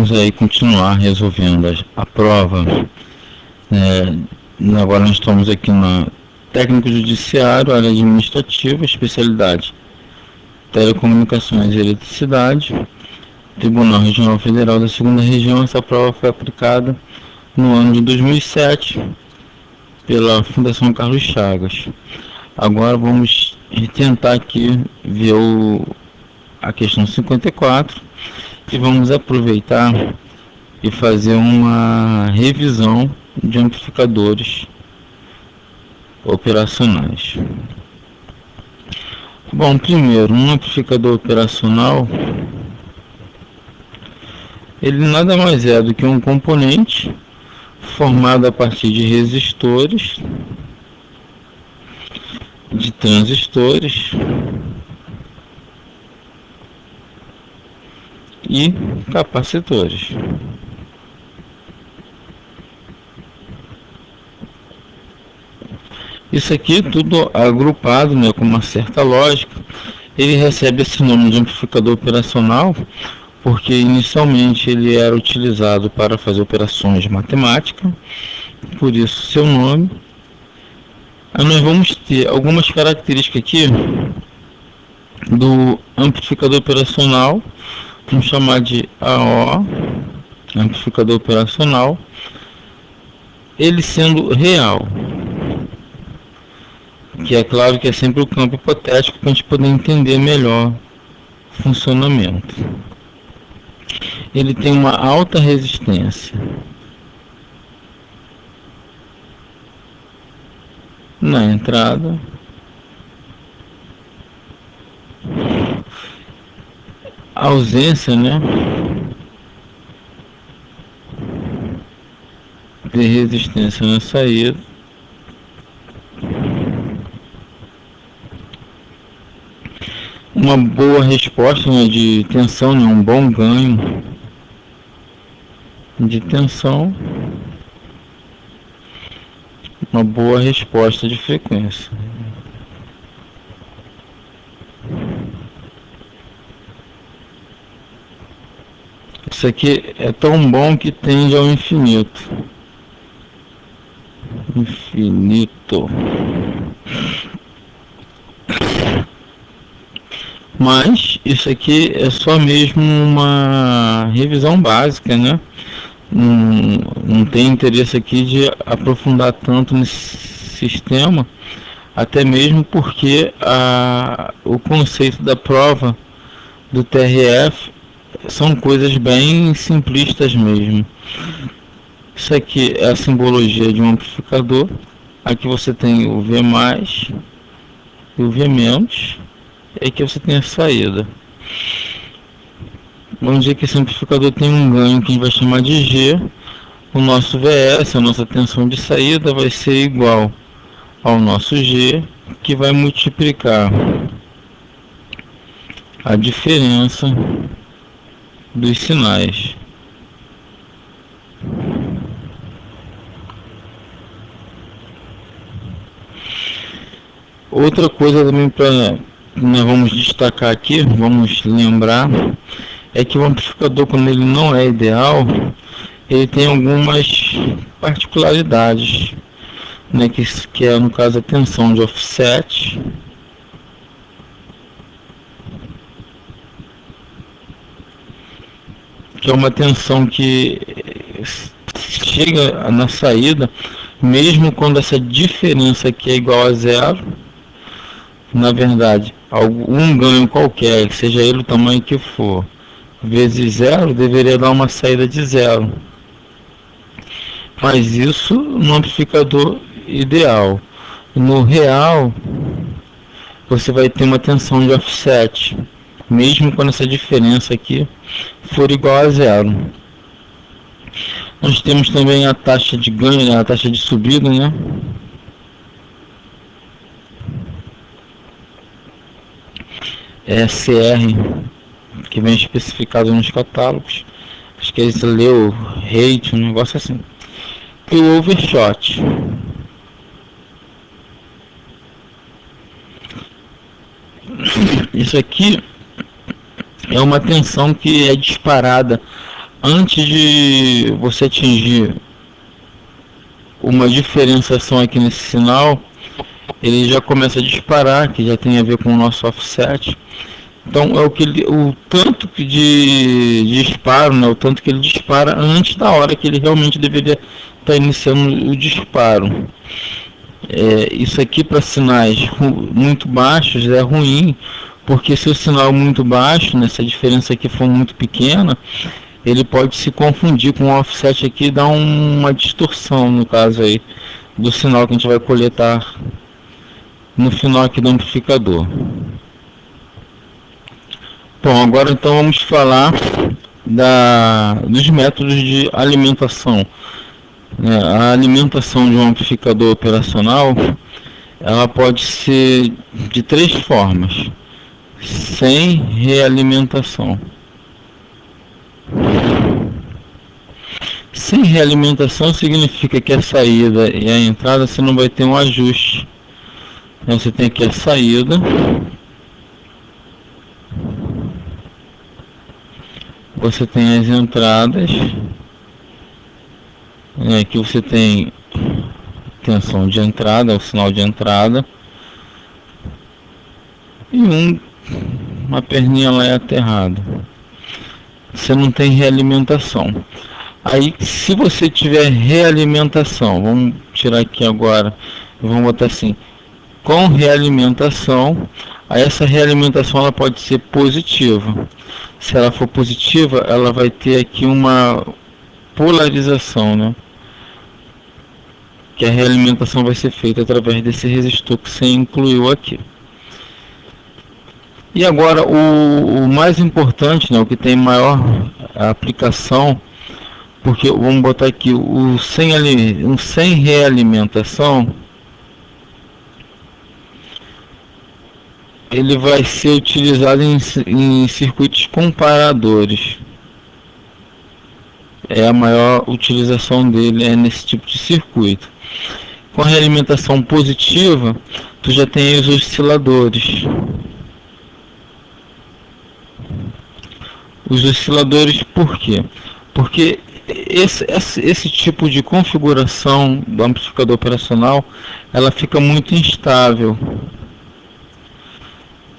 vamos aí continuar resolvendo a prova. Agora nós estamos aqui na técnico judiciário, área administrativa, especialidade telecomunicações e eletricidade, Tribunal Regional Federal da Segunda Região. Essa prova foi aplicada no ano de 2007 pela Fundação Carlos Chagas. Agora vamos tentar aqui ver a questão 54 e vamos aproveitar e fazer uma revisão de amplificadores operacionais. Bom, primeiro, um amplificador operacional, ele nada mais é do que um componente formado a partir de resistores, de transistores e capacitores. Isso aqui tudo agrupado, com uma certa lógica. Ele recebe esse nome de amplificador operacional porque inicialmente ele era utilizado para fazer operações de matemática, por isso seu nome. Aí nós vamos ter algumas características aqui do amplificador operacional. Vamos chamar de AO, amplificador operacional, ele sendo real, que é claro que é sempre o campo hipotético para a gente poder entender melhor o funcionamento. Ele tem uma alta resistência na entrada, ausência, de resistência na saída, uma boa resposta de tensão, um bom ganho de tensão, uma boa resposta de frequência. Isso aqui é tão bom que tende ao infinito. Mas isso aqui é só mesmo uma revisão básica, Não tem interesse aqui de aprofundar tanto nesse sistema, até mesmo porque o conceito da prova do TRF são coisas bem simplistas mesmo. Isso aqui é a simbologia de um amplificador. Aqui você tem o V+, e o V-, e aqui você tem a saída. Vamos dizer que esse amplificador tem um ganho que a gente vai chamar de G. O nosso VS, a nossa tensão de saída, vai ser igual ao nosso G, que vai multiplicar a diferença dos sinais. Outra coisa também para nós vamos destacar aqui, vamos lembrar, é que o amplificador, quando ele não é ideal, ele tem algumas particularidades, que é no caso a tensão de offset, que é uma tensão que chega na saída, mesmo quando essa diferença aqui é igual a zero. Na verdade, algum ganho qualquer, seja ele o tamanho que for, vezes zero, deveria dar uma saída de zero. Mas isso no amplificador ideal. No real, você vai ter uma tensão de offset, mesmo quando essa diferença aqui for igual a zero. Nós temos também a taxa de ganho, a taxa de subida, é CR, que vem especificado nos catálogos. Acho que eles leu rate, um negócio assim. E o overshot. Isso aqui é uma tensão que é disparada antes de você atingir uma diferenciação aqui nesse sinal, ele já começa a disparar, que já tem a ver com o nosso offset. Então é o tanto de disparo, né, o tanto que ele dispara antes da hora que ele realmente deveria estar iniciando o disparo. Isso aqui para sinais muito baixos é ruim, porque se o sinal é muito baixo, né, se a diferença aqui for muito pequena, ele pode se confundir com o offset aqui e dar uma distorção, no caso aí, do sinal que a gente vai coletar no final aqui do amplificador. Bom, agora então vamos falar dos métodos de alimentação. A alimentação de um amplificador operacional, ela pode ser de 3 formas: sem realimentação. Sem realimentação significa que a saída e a entrada você não vai ter um ajuste. Você tem aqui a saída, você tem as entradas, aqui você tem tensão de entrada, o sinal de entrada, e uma perninha lá é aterrada. Você não tem realimentação. Aí, se você tiver realimentação, vamos tirar aqui agora, vamos botar assim, com realimentação, aí essa realimentação ela pode ser positiva. Se ela for positiva, ela vai ter aqui uma polarização, né? Que a realimentação vai ser feita através desse resistor que você incluiu aqui. E agora o mais importante, né, o que tem maior aplicação, porque vamos botar aqui um sem realimentação, ele vai ser utilizado em circuitos comparadores. A maior utilização dele é nesse tipo de circuito. Com a realimentação positiva, tu já tem os osciladores. Os osciladores, por quê? Porque esse tipo de configuração do amplificador operacional, ela fica muito instável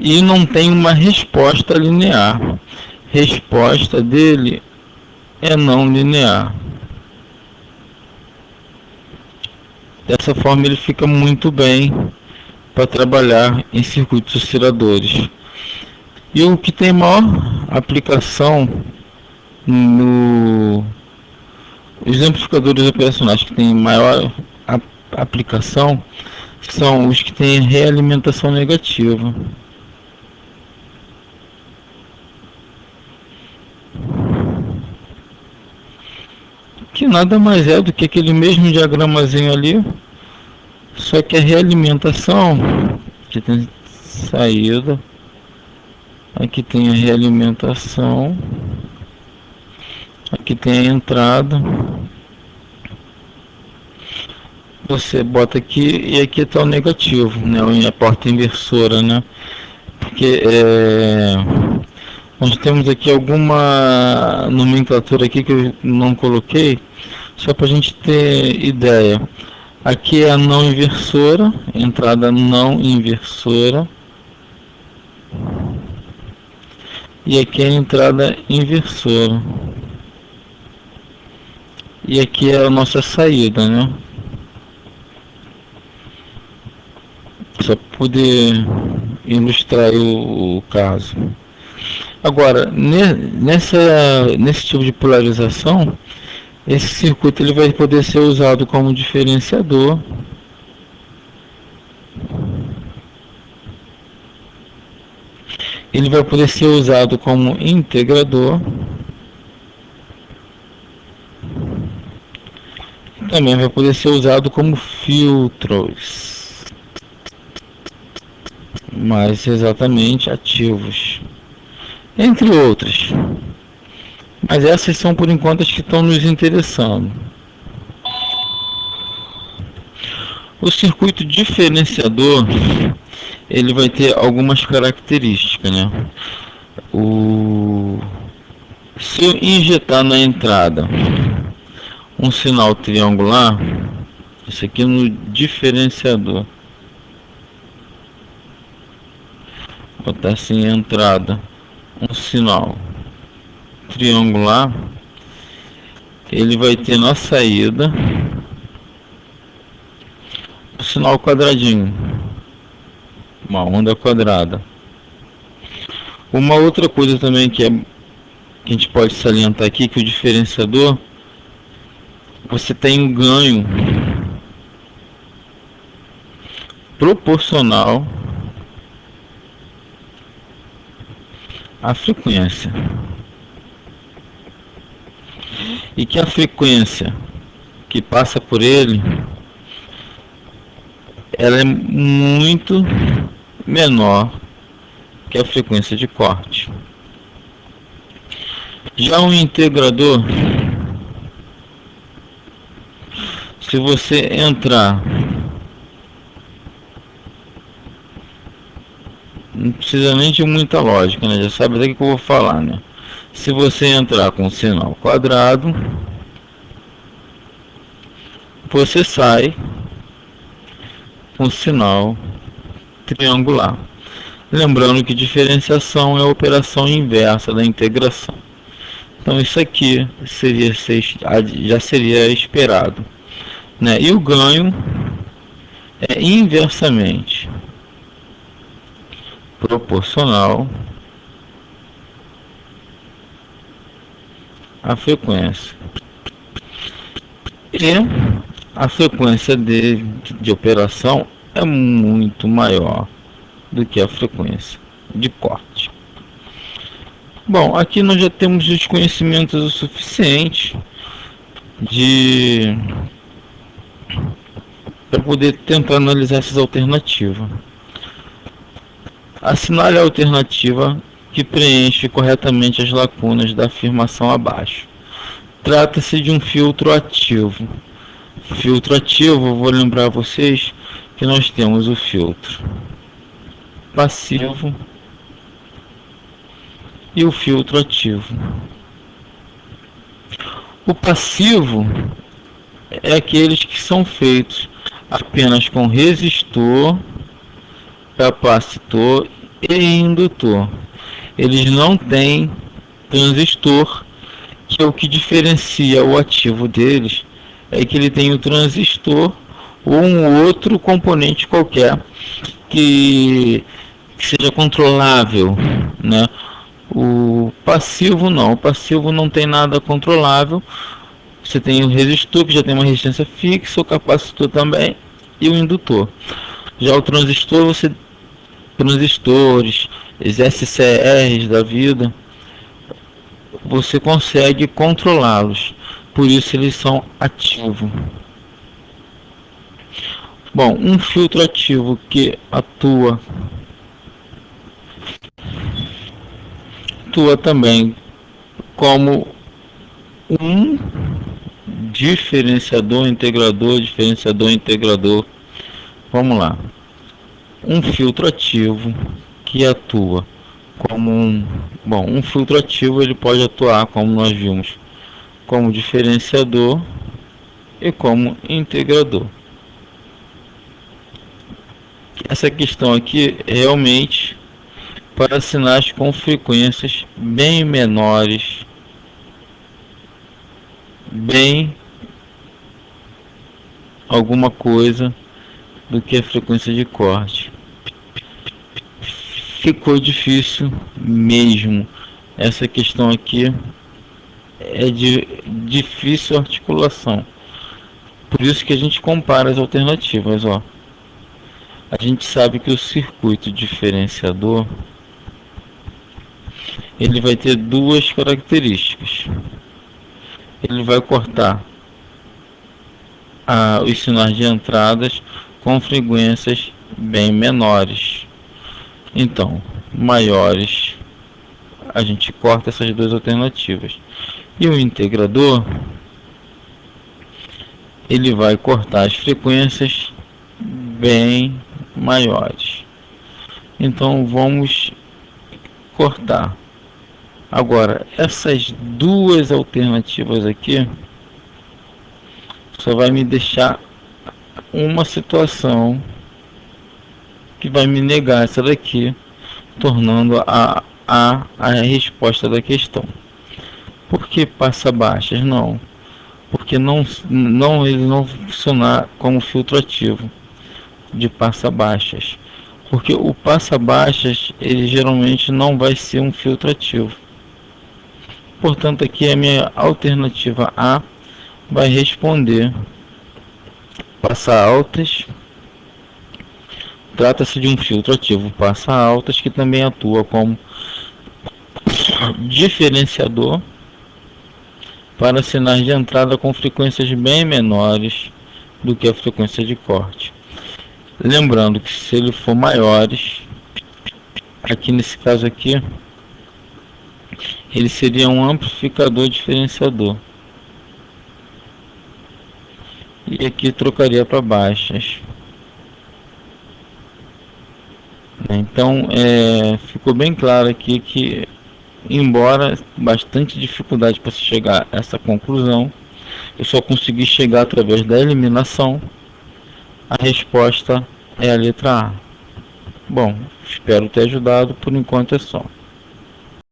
e não tem uma resposta linear. Resposta dele é não linear. Dessa forma ele fica muito bem para trabalhar em circuitos osciladores. E o que tem maior aplicação os amplificadores operacionais que têm maior aplicação são os que têm realimentação negativa. Que nada mais é do que aquele mesmo diagramazinho ali, só que a realimentação, que tem saída, aqui tem a realimentação, aqui tem a entrada, você bota aqui e aqui está o negativo, né, a porta inversora, né, porque nós temos aqui alguma nomenclatura aqui que eu não coloquei, só para a gente ter ideia. Aqui é a não inversora, entrada não inversora, e aqui é a entrada inversora, e aqui é a nossa saída, né? Só para poder ilustrar o caso. Agora, nesse tipo de polarização, esse circuito ele vai poder ser usado como diferenciador, ele vai poder ser usado como integrador, também vai poder ser usado como filtros, mais exatamente ativos, entre outros. Mas essas são por enquanto as que estão nos interessando. O circuito diferenciador, ele vai ter algumas características, né? Se eu injetar na entrada um sinal triangular, isso aqui no diferenciador, botar assim entrada um sinal triangular, ele vai ter na saída o sinal quadradinho, uma onda quadrada. Uma outra coisa também que a gente pode salientar aqui, que o diferenciador, você tem um ganho proporcional à frequência, e que a frequência que passa por ele, ela é muito menor que a frequência de corte. Já um integrador, se você entrar, não precisa nem de muita lógica, né? Já sabe até o que eu vou falar, né? Se você entrar com sinal quadrado, você sai com sinal triangular. Lembrando que diferenciação é a operação inversa da integração. Então isso aqui já seria esperado, né? E o ganho é inversamente proporcional à frequência. E a frequência de operação é muito maior do que a frequência de corte. Bom, aqui nós já temos os conhecimentos o suficiente para poder tentar analisar essas alternativas. Assinale a alternativa que preenche corretamente as lacunas da afirmação abaixo. Trata-se de um filtro ativo. Filtro ativo, vou lembrar a vocês que nós temos o filtro passivo e o filtro ativo. O passivo é aqueles que são feitos apenas com resistor, capacitor e indutor. Eles não têm transistor, que é o que diferencia o ativo deles, é que ele tem o transistor ou um outro componente qualquer que seja controlável, né? O passivo não tem nada controlável. Você tem o resistor, que já tem uma resistência fixa, o capacitor também, e o indutor. Já o transistor, transistores, os SCRs da vida, você consegue controlá-los, por isso eles são ativos. Bom, um filtro ativo que atua também como um diferenciador, integrador. Vamos lá. Um filtro ativo que atua como um filtro ativo, ele pode atuar, como nós vimos, como diferenciador e como integrador. Essa questão aqui realmente para sinais com frequências bem menores, bem alguma coisa do que a frequência de corte. Ficou difícil mesmo. Essa questão aqui é de difícil articulação. Por isso que a gente compara as alternativas, ó. A gente sabe que o circuito diferenciador, ele vai ter duas características. Ele vai cortar os sinais de entradas com frequências bem menores. Então, maiores, a gente corta essas duas alternativas. E o integrador, ele vai cortar as frequências bem maiores. Então vamos cortar Agora, essas duas alternativas aqui só vai me deixar uma situação que vai me negar essa daqui, tornando a resposta da questão. Por que passa baixas? Não, porque ele não funcionar como filtro ativo de passa baixas, porque o passa baixas ele geralmente não vai ser um filtro ativo. Portanto, aqui a minha alternativa A vai responder passa altas. Trata-se de um filtro ativo passa altas que também atua como diferenciador para sinais de entrada com frequências bem menores do que a frequência de corte. Lembrando que se ele for maiores, aqui nesse caso aqui, ele seria um amplificador diferenciador. E aqui trocaria para baixas. Então, ficou bem claro aqui que, embora bastante dificuldade para se chegar a essa conclusão, eu só consegui chegar através da eliminação. A resposta é a letra A. Bom, espero ter ajudado. Por enquanto é só.